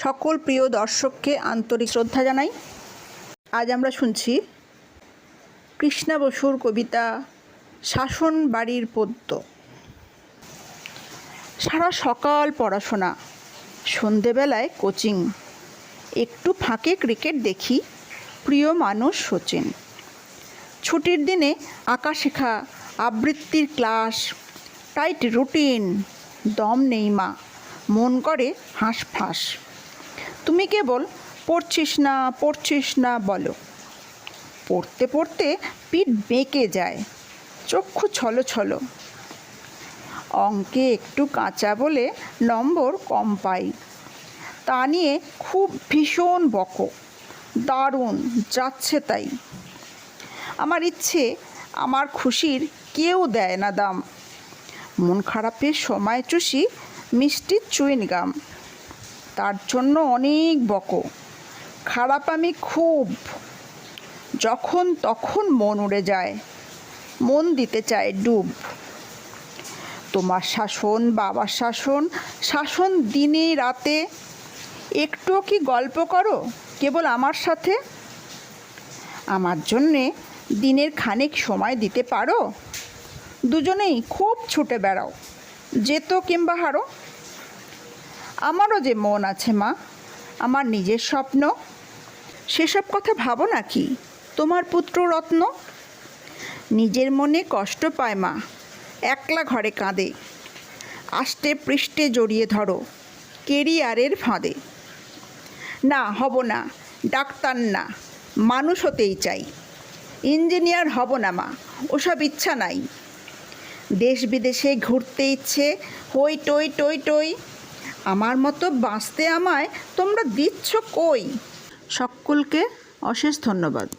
সকল প্রিয় দর্শককে আন্তরিক শ্রদ্ধা জানাই। আজ আমরা শুনছি কৃষ্ণা বসুর কবিতা শাসন বাড়ির পদ্য। সারা সকাল পড়াশোনা, সন্ধেবেলায় কোচিং, একটু ফাঁকে ক্রিকেট দেখি, প্রিয় মানুষ সচিন। ছুটির দিনে আঁকা শেখা, আবৃত্তির ক্লাস, টাইট রুটিন, দম নেই মা, মন করে হাঁসফাঁস। তুমি কেবল পড়ছিস না বলো। পড়তে পড়তে পিঠ বেঁকে যায়, চক্ষু ছলো ছলো। অঙ্কে একটু কাঁচা বলে নম্বর কম পাই, তা নিয়ে খুব ভীষণ বকো, দারুণ যাচ্ছে তাই। আমার ইচ্ছে, আমার খুশির কেউ দেয় না দাম, মন খারাপের সময় চুষি মিষ্টির চুইন গাম। তার জন্য অনেক বকো, খারাপ আমি খুব, যখন তখন মন উড়ে যায়, মন দিতে চায় ডুব। তোমার শাসন, বাবার শাসন, শাসন দিনে রাতে, একটুও কি গল্প করো কেবল আমার সাথে? আমার জন্যে দিনের খানিক সময় দিতে পারো? দুজনেই খুব ছুটে বেড়াও, যেত কিংবা হারো। আমারও যে মন আছে মা, আমার নিজের স্বপ্ন, সেসব কথা ভাবো নাকি তোমার পুত্র রত্ন? নিজের মনে কষ্ট পায় মা, একলা ঘরে কাঁদে, আষ্টে পৃষ্ঠে জড়িয়ে ধরো কেরিয়ারের ফাঁদে। না, হব না, ডাক্তার না, মানুষ হতেই চাই, ইঞ্জিনিয়ার হব না মা, ওসব ইচ্ছা নাই। দেশ বিদেশে ঘুরতে ইচ্ছে, হই টই টই টই, আমার মতো বাঁচতে আমায় তোমরা দিচ্ছ কই? সকলকে অশেষ ধন্যবাদ।